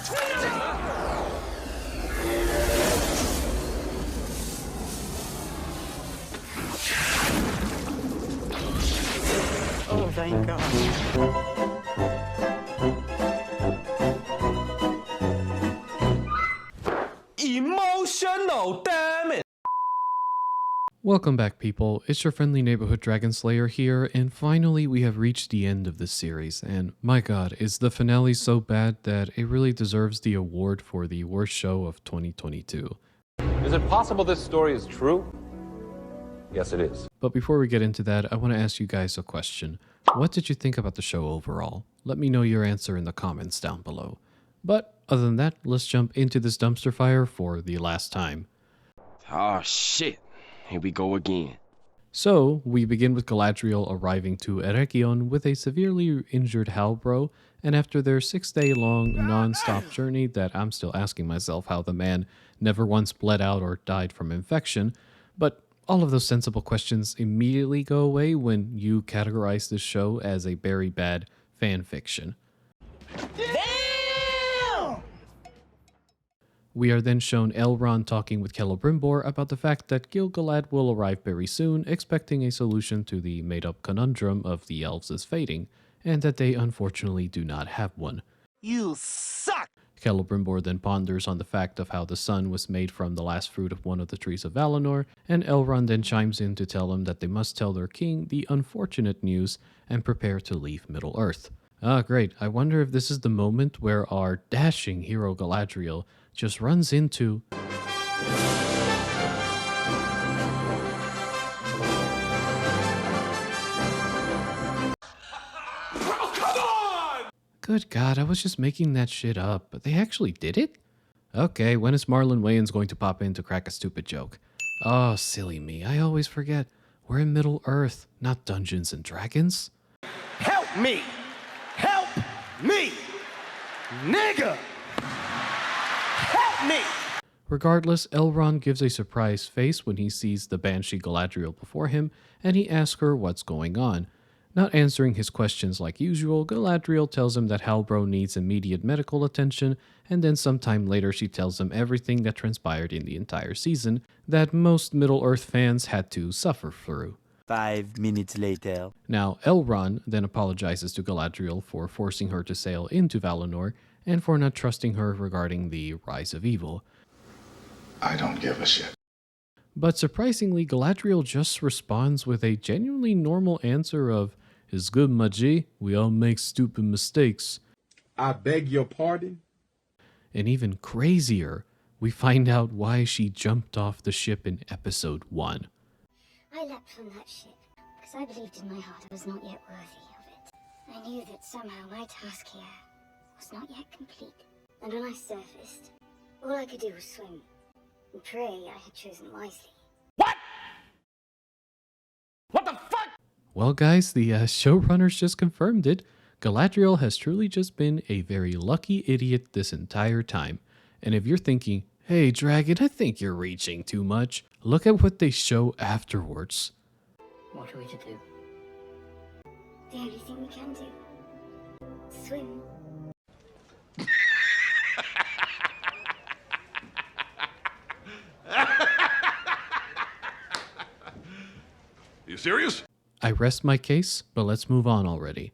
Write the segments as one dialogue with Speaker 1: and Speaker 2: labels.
Speaker 1: Oh, thank God.
Speaker 2: Emotional, damn it!
Speaker 3: Welcome back, people. It's your friendly neighborhood Dragonslayer here, and finally we have reached the end of this series, and my god, is the finale so bad that it really deserves the award for the worst show of 2022.
Speaker 4: Is it possible this story is true? Yes, it is.
Speaker 3: But before we get into that, I want to ask you guys a question. What did you think about the show overall? Let me know your answer in the comments down below. But other than that, let's jump into this dumpster fire for the last time.
Speaker 5: Oh shit, here we go again.
Speaker 3: So, we begin with Galadriel arriving to Eregion with a severely injured Halbro, and after their 6-day-long non-stop journey that I'm still asking myself how the man never once bled out or died from infection, but all of those sensible questions immediately go away when you categorize this show as a very bad fan fiction. We are then shown Elrond talking with Celebrimbor about the fact that Gil-galad will arrive very soon, expecting a solution to the made-up conundrum of the elves' fading, and that they unfortunately do not have one.
Speaker 1: You suck!
Speaker 3: Celebrimbor then ponders on the fact of how the sun was made from the last fruit of one of the trees of Valinor, and Elrond then chimes in to tell him that they must tell their king the unfortunate news and prepare to leave Middle-earth. Ah, great. I wonder if this is the moment where our dashing hero Galadriel just runs into... Good God, I was just making that shit up, but they actually did it? Okay, when is Marlon Wayans going to pop in to crack a stupid joke? Oh, silly me, I always forget. We're in Middle-earth, not Dungeons and Dragons.
Speaker 2: Help me! Help me! Nigga! Help me!
Speaker 3: Regardless, Elrond gives a surprised face when he sees the Banshee Galadriel before him, and he asks her what's going on. Not answering his questions like usual, Galadriel tells him that Halbro needs immediate medical attention, and then sometime later she tells him everything that transpired in the entire season that most Middle-earth fans had to suffer through.
Speaker 1: 5 minutes later.
Speaker 3: Now, Elrond then apologizes to Galadriel for forcing her to sail into Valinor, and for not trusting her regarding the rise of evil.
Speaker 6: I don't give a shit.
Speaker 3: But surprisingly, Galadriel just responds with a genuinely normal answer of, "It's good, my G. We all make stupid mistakes."
Speaker 6: I beg your pardon?
Speaker 3: And even crazier, we find out why she jumped off the ship in episode 1.
Speaker 7: I leapt from that ship because I believed in my heart I was not yet worthy of it. I knew that somehow my task here was not yet complete. And when I surfaced, all I could do was swim and pray I had chosen wisely.
Speaker 2: What? What the fuck?
Speaker 3: Well, guys, the showrunners just confirmed it. Galadriel has truly just been a very lucky idiot this entire time. And if you're thinking, "Hey, Dragon, I think you're reaching too much," look at what they show afterwards.
Speaker 7: What are we to do? The only thing we can do. Swim.
Speaker 6: You serious?
Speaker 3: I rest my case, but let's move on already.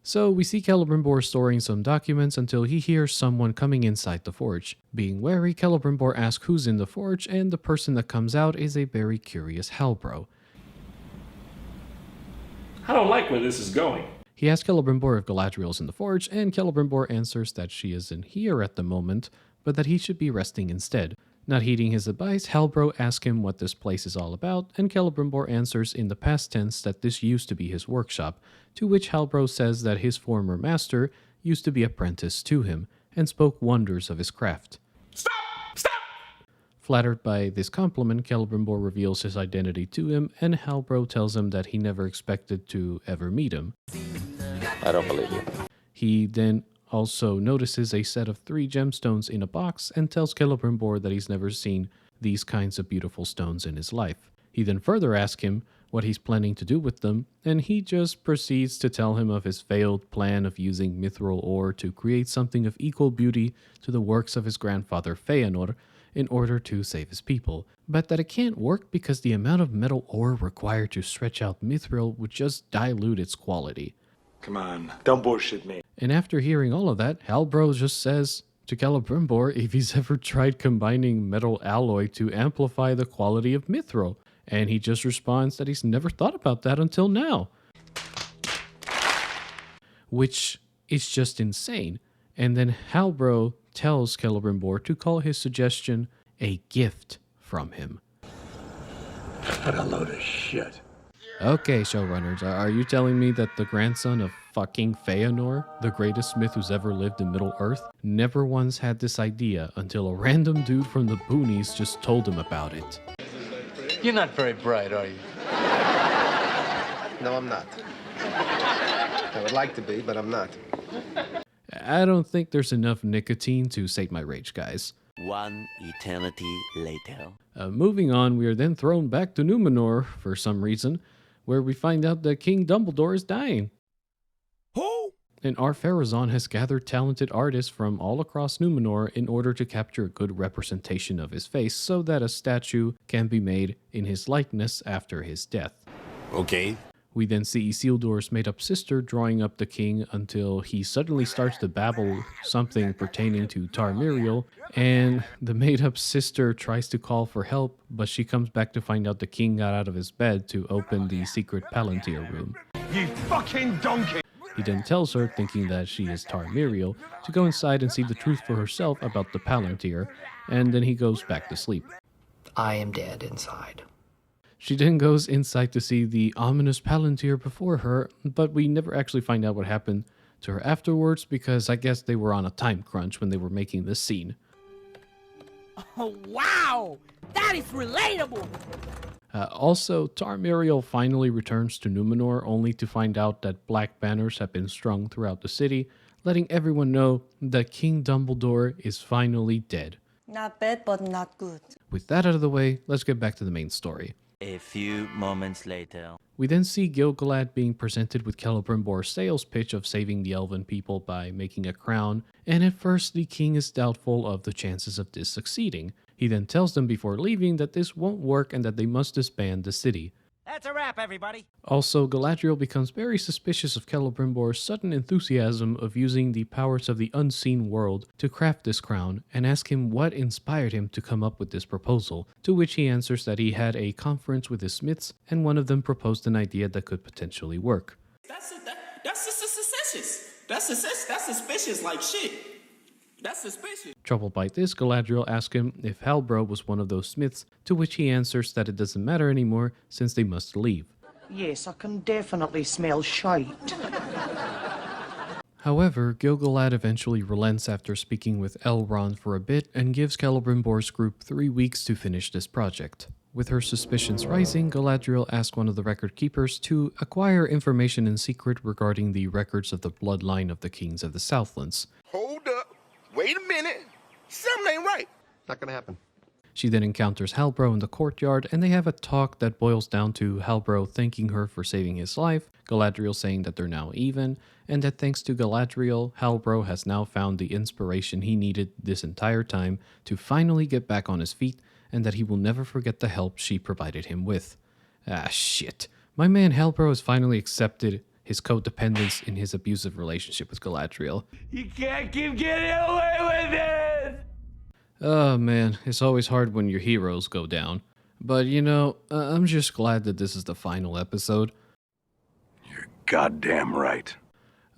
Speaker 3: So we see Celebrimbor storing some documents until he hears someone coming inside the forge. Being wary, Celebrimbor asks who's in the forge, and the person that comes out is a very curious Halbro.
Speaker 8: I don't like where this is going.
Speaker 3: He asks Celebrimbor if Galadriel's in the forge, and Celebrimbor answers that she isn't here at the moment, but that he should be resting instead. Not heeding his advice, Halbro asks him what this place is all about, and Celebrimbor answers in the past tense that this used to be his workshop, to which Halbro says that his former master used to be apprenticed to him, and spoke wonders of his craft.
Speaker 2: Stop! Stop!
Speaker 3: Flattered by this compliment, Celebrimbor reveals his identity to him, and Halbro tells him that he never expected to ever meet him.
Speaker 4: I don't believe you.
Speaker 3: He then also notices a set of 3 gemstones in a box and tells Celebrimbor that he's never seen these kinds of beautiful stones in his life. He then further asks him what he's planning to do with them, and he just proceeds to tell him of his failed plan of using mithril ore to create something of equal beauty to the works of his grandfather Feanor in order to save his people, but that it can't work because the amount of metal ore required to stretch out mithril would just dilute its quality.
Speaker 6: Come on, don't bullshit me.
Speaker 3: And after hearing all of that, Halbro just says to Celebrimbor if he's ever tried combining metal alloy to amplify the quality of mithril. And he just responds that he's never thought about that until now. Which is just insane. And then Halbro tells Celebrimbor to call his suggestion a gift from him.
Speaker 6: What a load of shit.
Speaker 3: Okay, showrunners, are you telling me that the grandson of fucking Feanor, the greatest smith who's ever lived in Middle-earth, never once had this idea until a random dude from the boonies just told him about it?
Speaker 9: You're not very bright, are you?
Speaker 10: No, I'm not. I would like to be, but I'm not.
Speaker 3: I don't think there's enough nicotine to sate my rage, guys.
Speaker 1: One eternity later.
Speaker 3: Moving on, we are then thrown back to Numenor for some reason, where we find out that King Dumbledore is dying.
Speaker 2: Who?
Speaker 3: And Ar-Pharazôn has gathered talented artists from all across Numenor in order to capture a good representation of his face so that a statue can be made in his likeness after his death.
Speaker 1: Okay.
Speaker 3: We then see Isildur's made-up sister drawing up the king until he suddenly starts to babble something pertaining to Tarmiriel, and the made-up sister tries to call for help, but she comes back to find out the king got out of his bed to open the secret Palantir room.
Speaker 2: You fucking donkey!
Speaker 3: He then tells her, thinking that she is Tarmiriel, to go inside and see the truth for herself about the Palantir, and then he goes back to sleep.
Speaker 9: I am dead inside.
Speaker 3: She then goes inside to see the ominous Palantir before her, but we never actually find out what happened to her afterwards because I guess they were on a time crunch when they were making this scene.
Speaker 11: Oh, wow! That is relatable!
Speaker 3: Also, Tarmiriel finally returns to Numenor only to find out that black banners have been strung throughout the city, letting everyone know that King Dumbledore is finally dead.
Speaker 11: Not bad, but not good.
Speaker 3: With that out of the way, let's get back to the main story.
Speaker 1: A few moments later.
Speaker 3: We then see Gil-galad being presented with Celebrimbor's sales pitch of saving the elven people by making a crown, and at first the king is doubtful of the chances of this succeeding. He then tells them before leaving that this won't work and that they must disband the city.
Speaker 11: That's a wrap, everybody.
Speaker 3: Also, Galadriel becomes very suspicious of Celebrimbor's sudden enthusiasm of using the powers of the unseen world to craft this crown and asks him what inspired him to come up with this proposal, to which he answers that he had a conference with his smiths and one of them proposed an idea that could potentially work.
Speaker 11: That's suspicious. That's suspicious like shit. That's suspicious.
Speaker 3: Troubled by this, Galadriel asks him if Halbro was one of those smiths, to which he answers that it doesn't matter anymore since they must leave.
Speaker 11: Yes, I can definitely smell shite.
Speaker 3: However, Gil-galad eventually relents after speaking with Elrond for a bit and gives Celebrimbor's group 3 weeks to finish this project. With her suspicions rising, Galadriel asks one of the record keepers to acquire information in secret regarding the records of the bloodline of the kings of the Southlands.
Speaker 10: Hold up. Wait a minute. Something ain't right. Not gonna happen.
Speaker 3: She then encounters Halbro in the courtyard, and they have a talk that boils down to Halbro thanking her for saving his life, Galadriel saying that they're now even, and that thanks to Galadriel, Halbro has now found the inspiration he needed this entire time to finally get back on his feet, and that he will never forget the help she provided him with. Ah, shit. My man Halbro has finally accepted his codependence in his abusive relationship with Galadriel.
Speaker 2: You can't keep getting away with it!
Speaker 3: Oh man, it's always hard when your heroes go down. But you know, I'm just glad that this is the final episode.
Speaker 6: You're goddamn right.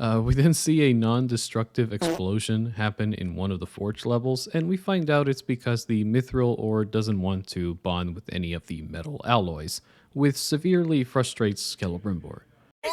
Speaker 3: We then see a non-destructive explosion happen in one of the forge levels, and we find out it's because the mithril ore doesn't want to bond with any of the metal alloys, which severely frustrates Celebrimbor.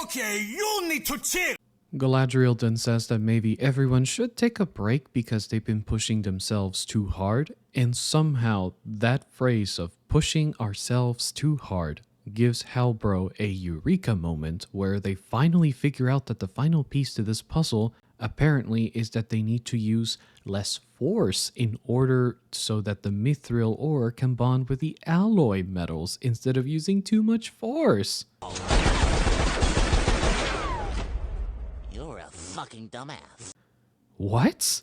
Speaker 2: Okay, you need to chill!
Speaker 3: Galadriel then says that maybe everyone should take a break because they've been pushing themselves too hard, and somehow that phrase of pushing ourselves too hard gives Halbro a eureka moment where they finally figure out that the final piece to this puzzle apparently is that they need to use less force in order so that the mithril ore can bond with the alloy metals instead of using too much force.
Speaker 1: You're a fucking dumbass.
Speaker 3: What?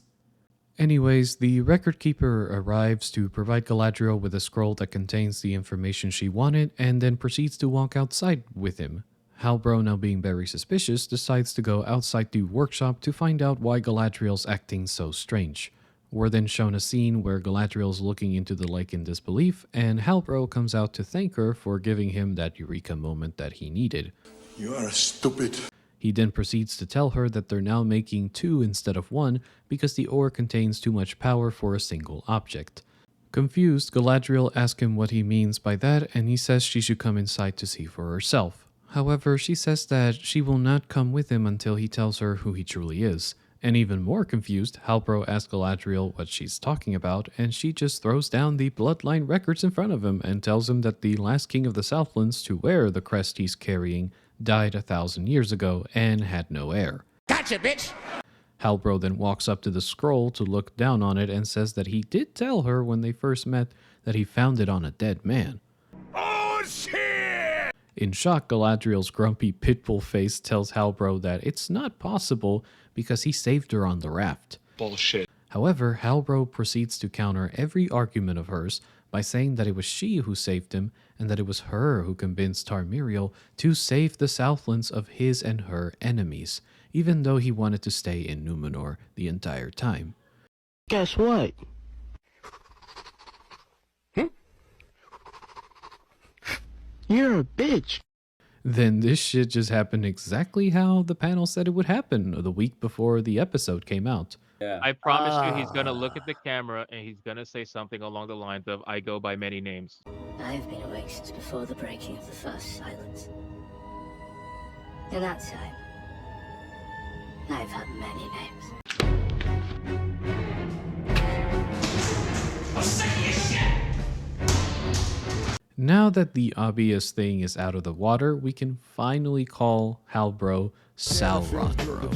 Speaker 3: Anyways, the record keeper arrives to provide Galadriel with a scroll that contains the information she wanted and then proceeds to walk outside with him. Halbro, now being very suspicious, decides to go outside the workshop to find out why Galadriel's acting so strange. We're then shown a scene where Galadriel's looking into the lake in disbelief, and Halbro comes out to thank her for giving him that eureka moment that he needed.
Speaker 6: You are stupid.
Speaker 3: He then proceeds to tell her that they're now making 2 instead of 1 because the ore contains too much power for a single object. Confused, Galadriel asks him what he means by that, and he says she should come inside to see for herself. However, she says that she will not come with him until he tells her who he truly is. And even more confused, Halbro asks Galadriel what she's talking about, and she just throws down the bloodline records in front of him and tells him that the last king of the Southlands to wear the crest he's carrying died 1,000 years ago and had no heir.
Speaker 2: Gotcha, bitch!
Speaker 3: Halbro then walks up to the scroll to look down on it and says that he did tell her when they first met that he found it on a dead man.
Speaker 2: Oh, shit!
Speaker 3: In shock, Galadriel's grumpy pitbull face tells Halbro that it's not possible because he saved her on the raft.
Speaker 6: Bullshit.
Speaker 3: However, Halbro proceeds to counter every argument of hers by saying that it was she who saved him and that it was her who convinced Tarmiriel to save the Southlands of his and her enemies, even though he wanted to stay in Numenor the entire time.
Speaker 9: Guess what? You're a bitch.
Speaker 3: Then this shit just happened exactly how the panel said it would happen the week before the episode came out.
Speaker 12: Yeah. I promise you he's going to look at the camera and he's going to say something along the lines of, I go by many names.
Speaker 7: I've been awake since before the breaking of the first silence. In that time, I've had many names.
Speaker 3: Now that the obvious thing is out of the water, we can finally call Halbro Sauron Bro.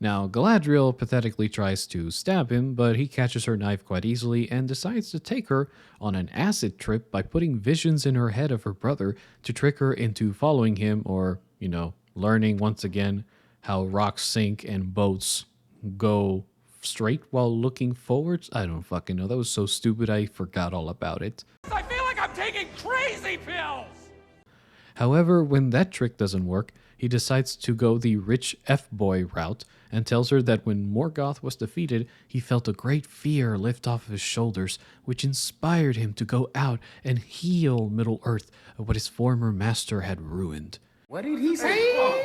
Speaker 3: Now, Galadriel pathetically tries to stab him, but he catches her knife quite easily and decides to take her on an acid trip by putting visions in her head of her brother to trick her into following him or, learning once again how rocks sink and boats go straight while looking forwards. I don't fucking know. That was so stupid I forgot all about it.
Speaker 2: I feel like I'm taking crazy pills!
Speaker 3: However, when that trick doesn't work, he decides to go the rich F-boy route and tells her that when Morgoth was defeated, he felt a great fear lift off of his shoulders, which inspired him to go out and heal Middle-earth of what his former master had ruined.
Speaker 2: What did he say?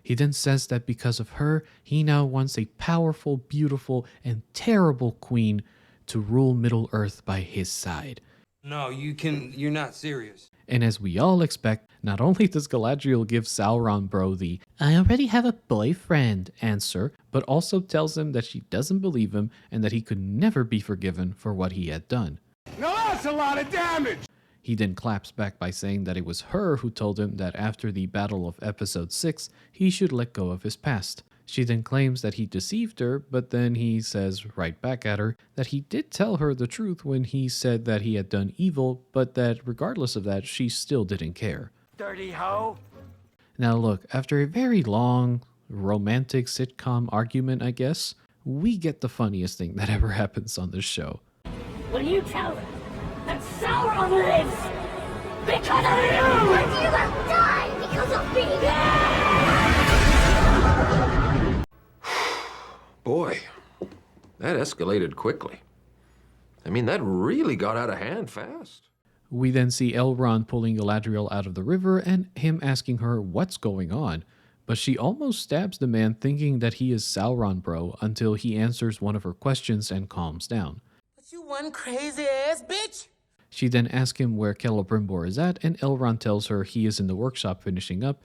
Speaker 3: He then says that because of her, he now wants a powerful, beautiful, and terrible queen to rule Middle-earth by his side.
Speaker 13: No, you're not serious.
Speaker 3: And as we all expect, not only does Galadriel give Sauron Bro the "I already have a boyfriend" answer, but also tells him that she doesn't believe him and that he could never be forgiven for what he had done.
Speaker 2: Now that's a lot of damage!
Speaker 3: He then claps back by saying that it was her who told him that after the battle of episode 6, he should let go of his past. She then claims that he deceived her, but then he says right back at her that he did tell her the truth when he said that he had done evil, but that regardless of that, she still didn't care.
Speaker 2: Dirty hoe!
Speaker 3: Now look, after a very long, romantic sitcom argument, I guess, we get the funniest thing that ever happens on this show.
Speaker 7: Will you tell them that Sauron lives because of you? And you will die because of me!
Speaker 5: Boy, that escalated quickly. I mean, that really got out of hand fast.
Speaker 3: We then see Elrond pulling Galadriel out of the river and him asking her what's going on, but she almost stabs the man thinking that he is Sauron Bro until he answers one of her questions and calms down.
Speaker 11: But you one crazy ass bitch!
Speaker 3: She then asks him where Celebrimbor is at, and Elrond tells her he is in the workshop finishing up,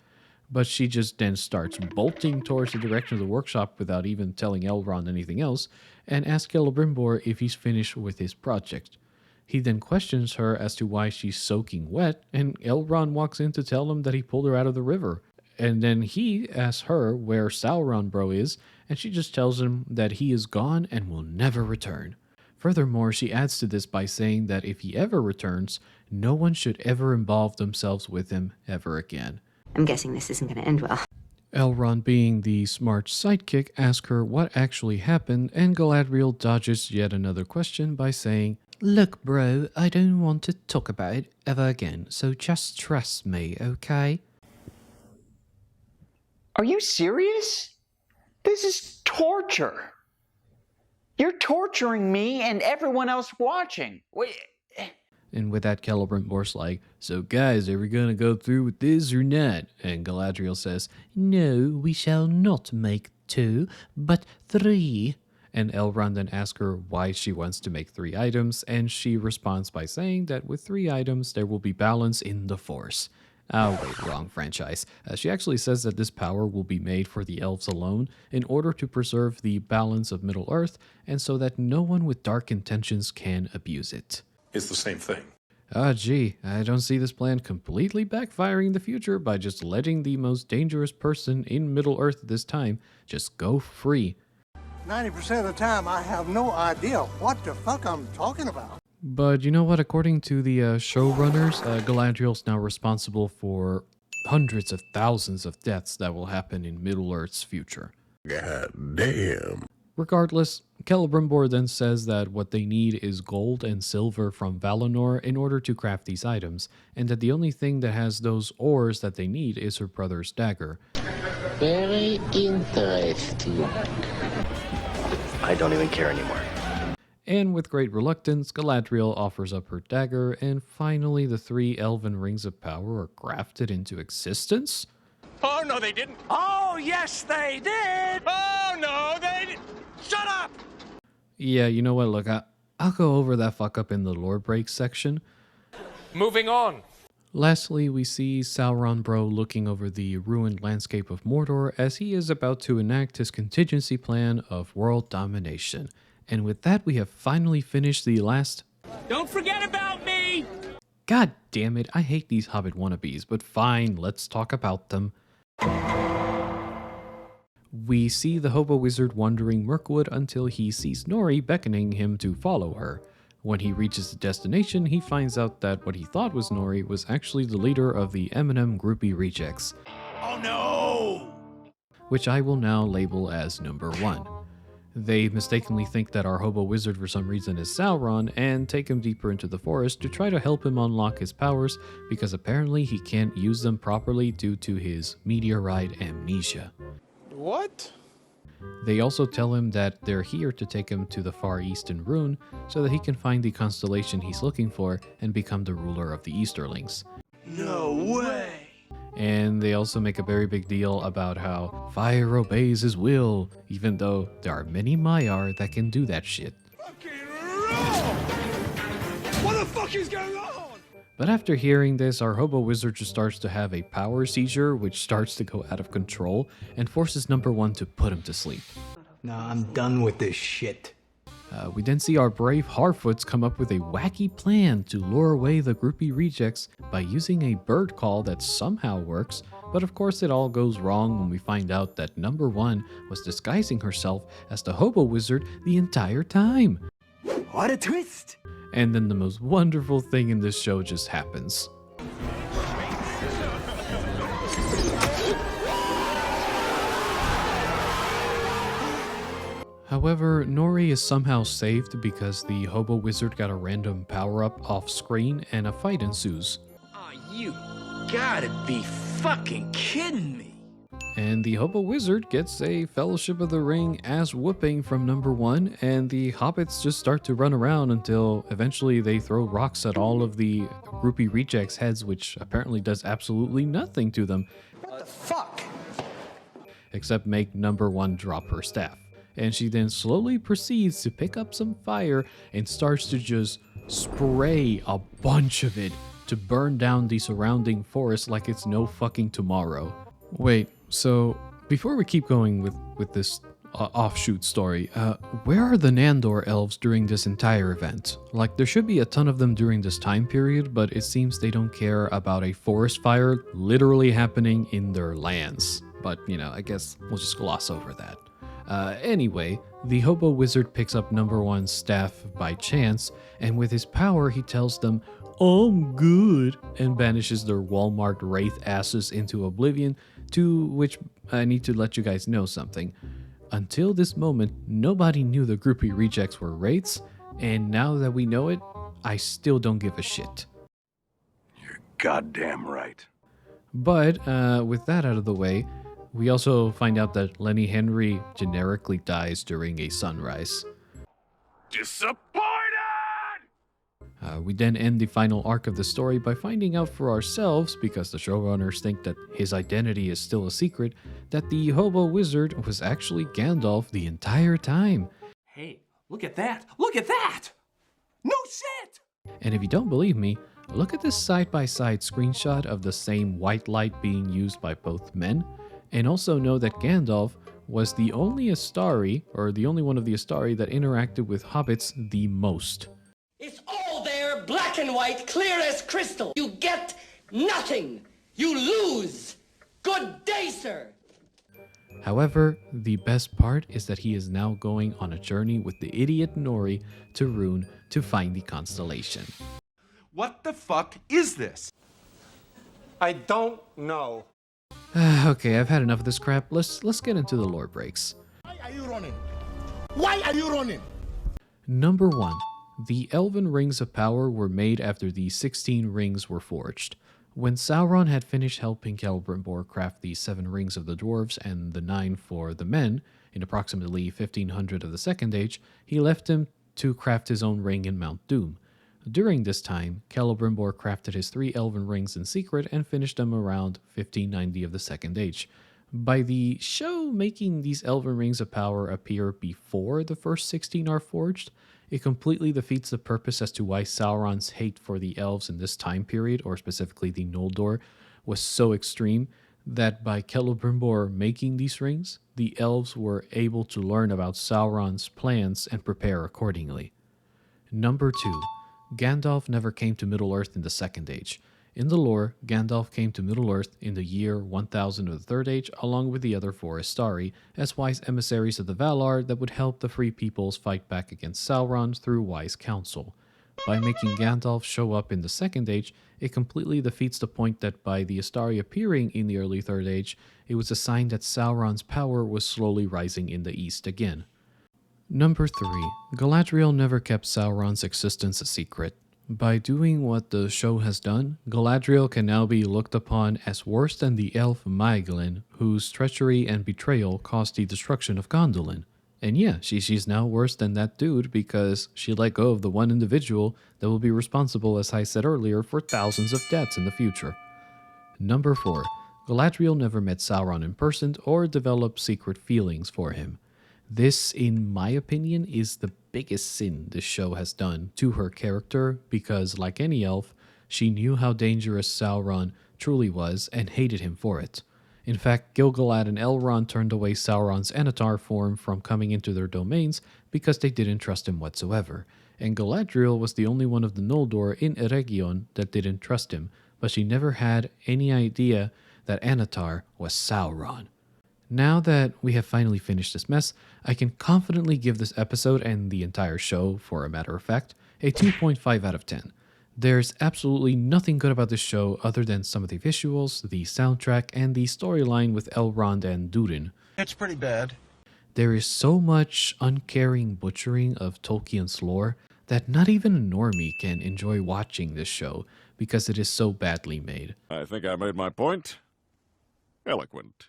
Speaker 3: but she just then starts bolting towards the direction of the workshop without even telling Elrond anything else, and asks Celebrimbor if he's finished with his project. He then questions her as to why she's soaking wet, and Elrond walks in to tell him that he pulled her out of the river. And then he asks her where Sauron Bro is, and she just tells him that he is gone and will never return. Furthermore, she adds to this by saying that if he ever returns, no one should ever involve themselves with him ever again.
Speaker 14: I'm guessing this isn't going to end well.
Speaker 3: Elrond, being the smart sidekick, asks her what actually happened, and Galadriel dodges yet another question by saying, "Look, bro, I don't want to talk about it ever again, so just trust me, okay?"
Speaker 15: Are you serious? This is torture. You're torturing me and everyone else watching. Wait.
Speaker 3: And with that, Celebrimbor's like, "So guys, are we gonna go through with this or not?" And Galadriel says, "No, we shall not make 2, but 3. And Elrond then asks her why she wants to make 3 items, and she responds by saying that with 3 items, there will be balance in the Force. Oh, wait, wrong franchise. She actually says that this power will be made for the elves alone in order to preserve the balance of Middle-earth, and so that no one with dark intentions can abuse it.
Speaker 6: It's the same thing.
Speaker 3: Ah, gee, I don't see this plan completely backfiring in the future by just letting the most dangerous person in Middle-earth at this time just go free.
Speaker 16: 90% of the time, I have no idea what the fuck I'm talking about.
Speaker 3: But you know what? According to the showrunners, Galadriel's now responsible for hundreds of thousands of deaths that will happen in Middle-earth's future.
Speaker 6: God damn.
Speaker 3: Regardless, Celebrimbor then says that what they need is gold and silver from Valinor in order to craft these items, and that the only thing that has those ores that they need is her brother's dagger.
Speaker 9: Very interesting.
Speaker 10: I don't even care anymore.
Speaker 3: And with great reluctance, Galadriel offers up her dagger, and finally the 3 elven rings of power are grafted into existence?
Speaker 2: Oh, no, they didn't. Oh, yes, they did. Oh, no, they didn't. Shut up!
Speaker 3: Yeah, you know what? Look, I'll go over that fuck up in the lore break section.
Speaker 2: Moving on.
Speaker 3: Lastly, we see Sauron bro looking over the ruined landscape of Mordor as he is about to enact his contingency plan of world domination. And with that, we have finally finished the last...
Speaker 2: Don't forget about me!
Speaker 3: God damn it, I hate these Hobbit wannabes, but fine, let's talk about them. We see the hobo wizard wandering Mirkwood until he sees Nori beckoning him to follow her. When he reaches the destination, he finds out that what he thought was Nori was actually the leader of the Eminem groupie rejects.
Speaker 2: Oh no!
Speaker 3: Which I will now label as number 1. They mistakenly think that our hobo wizard for some reason is Sauron and take him deeper into the forest to try to help him unlock his powers because apparently he can't use them properly due to his meteorite amnesia.
Speaker 2: What?
Speaker 3: They also tell him that they're here to take him to the Far Eastern Rune so that he can find the constellation he's looking for and become the ruler of the Easterlings.
Speaker 2: No way!
Speaker 3: And they also make a very big deal about how fire obeys his will, even though there are many Maiar that can do that shit.
Speaker 2: What the fuck is going on?
Speaker 3: But after hearing this, our hobo wizard just starts to have a power seizure, which starts to go out of control, and forces number 1 to put him to sleep.
Speaker 13: Nah, I'm done with this shit.
Speaker 3: We then see our brave Harfoots come up with a wacky plan to lure away the groupie rejects by using a bird call that somehow works, but of course it all goes wrong when we find out that number 1 was disguising herself as the hobo wizard the entire time.
Speaker 13: What a twist!
Speaker 3: And then the most wonderful thing in this show just happens. However, Nori is somehow saved because the hobo wizard got a random power-up off-screen and a fight ensues.
Speaker 2: Oh, you gotta be fucking kidding me.
Speaker 3: And the hobo wizard gets a Fellowship of the Ring ass whooping from number 1, and the hobbits just start to run around until eventually they throw rocks at all of the groupie rejects' heads, which apparently does absolutely nothing to them.
Speaker 15: What the fuck?
Speaker 3: Except make number 1 drop her staff. And she then slowly proceeds to pick up some fire and starts to just spray a bunch of it to burn down the surrounding forest like it's no fucking tomorrow. Wait, so before we keep going with this offshoot story, where are the Nandor elves during this entire event? Like, there should be a ton of them during this time period, but it seems they don't care about a forest fire literally happening in their lands. But, you know, I guess we'll just gloss over that. Anyway, the hobo wizard picks up number one's staff by chance, and with his power, he tells them, "I'm good," and banishes their Walmart wraith asses into oblivion, to which I need to let you guys know something. Until this moment, nobody knew the groupie rejects were wraiths, and now that we know it, I still don't give a shit.
Speaker 6: You're goddamn right.
Speaker 3: But with that out of the way, we also find out that Lenny Henry generically dies during a sunrise.
Speaker 6: Disappointed!
Speaker 3: We then end the final arc of the story by finding out for ourselves, because the showrunners think that his identity is still a secret, that the hobo wizard was actually Gandalf the entire time.
Speaker 2: Hey, look at that! Look at that! No shit!
Speaker 3: And if you don't believe me, look at this side-by-side screenshot of the same white light being used by both men, and also know that Gandalf was the only Astari, or the only one of the Astari that interacted with hobbits the most.
Speaker 11: It's all there, black and white, clear as crystal. You get nothing. You lose. Good day, sir.
Speaker 3: However, the best part is that he is now going on a journey with the idiot Nori to Rune to find the constellation.
Speaker 2: What the fuck is this? I don't know.
Speaker 3: Okay, I've had enough of this crap. Let's get into the lore breaks.
Speaker 10: Why are you running? Why are you running?
Speaker 3: Number 1. The Elven Rings of Power were made after the 16 rings were forged. When Sauron had finished helping Celebrimbor craft the 7 rings of the dwarves and the 9 for the men, in approximately 1500 of the Second Age, he left him to craft his own ring in Mount Doom. During this time, Celebrimbor crafted his 3 elven rings in secret and finished them around 1590 of the Second Age. By the show making these elven rings of power appear before the first 16 are forged, it completely defeats the purpose as to why Sauron's hate for the elves in this time period, or specifically the Noldor, was so extreme that by Celebrimbor making these rings, the elves were able to learn about Sauron's plans and prepare accordingly. Number 2. Gandalf never came to Middle-earth in the Second Age. In the lore, Gandalf came to Middle-earth in the year 1000 of the Third Age, along with the other 4 Astari, as wise emissaries of the Valar that would help the Free Peoples fight back against Sauron through wise counsel. By making Gandalf show up in the Second Age, it completely defeats the point that by the Astari appearing in the early Third Age, it was a sign that Sauron's power was slowly rising in the East again. Number 3. Galadriel never kept Sauron's existence a secret. By doing what the show has done, Galadriel can now be looked upon as worse than the elf Maeglin, whose treachery and betrayal caused the destruction of Gondolin. And yeah, she's now worse than that dude because she let go of the one individual that will be responsible, as I said earlier, for thousands of deaths in the future. Number 4. Galadriel never met Sauron in person or developed secret feelings for him. This, in my opinion, is the biggest sin this show has done to her character because, like any elf, she knew how dangerous Sauron truly was and hated him for it. In fact, Gil-galad and Elrond turned away Sauron's Anatar form from coming into their domains because they didn't trust him whatsoever, and Galadriel was the only one of the Noldor in Eregion that didn't trust him, but she never had any idea that Anatar was Sauron. Now that we have finally finished this mess, I can confidently give this episode, and the entire show, for a matter of fact, a 2.5 out of 10. There's absolutely nothing good about this show other than some of the visuals, the soundtrack, and the storyline with Elrond and Durin.
Speaker 10: It's pretty bad.
Speaker 3: There is so much uncaring butchering of Tolkien's lore that not even a normie can enjoy watching this show because it is so badly made.
Speaker 6: I think I made my point. Eloquent.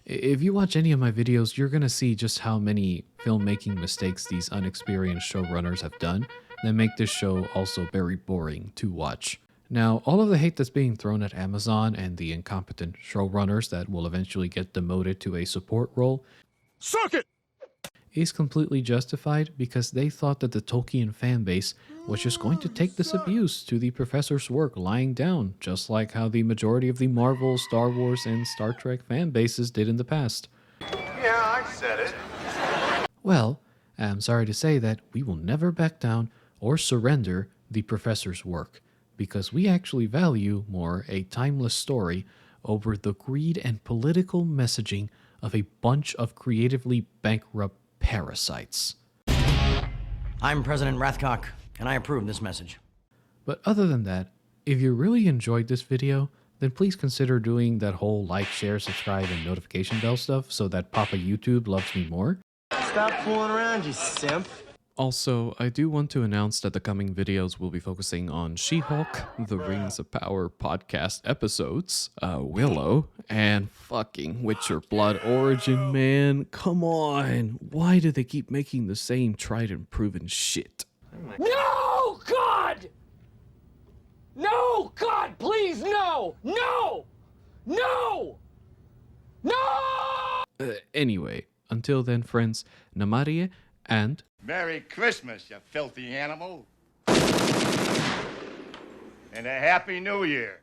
Speaker 3: If you watch any of my videos, you're going to see just how many filmmaking mistakes these unexperienced showrunners have done that make this show also very boring to watch. Now, all of the hate that's being thrown at Amazon and the incompetent showrunners that will eventually get demoted to a support role
Speaker 6: Suck it!
Speaker 3: is completely justified because they thought that the Tolkien fanbase was just going to take this abuse to the professor's work lying down, just like how the majority of the Marvel, Star Wars, and Star Trek fan bases did in the past.
Speaker 10: Yeah, I said it.
Speaker 3: Well, I'm sorry to say that we will never back down or surrender the professor's work, because we actually value more a timeless story over the greed and political messaging of a bunch of creatively bankrupt parasites.
Speaker 17: I'm President Rathcock, and I approve this message.
Speaker 3: But other than that, if you really enjoyed this video, then please consider doing that whole like, share, subscribe, and notification bell stuff so that Papa YouTube loves me more.
Speaker 13: Stop fooling around, you simp.
Speaker 3: Also, I do want to announce that the coming videos will be focusing on She-Hulk, the Rings of Power podcast episodes, Willow, and fucking Witcher Blood Origin, man. Come on. Why do they keep making the same tried and proven shit?
Speaker 11: No, God! No, God, please, no! No! No! No!
Speaker 3: Anyway, until then, friends, Namarie and...
Speaker 10: Merry Christmas, you filthy animal. And a Happy New Year.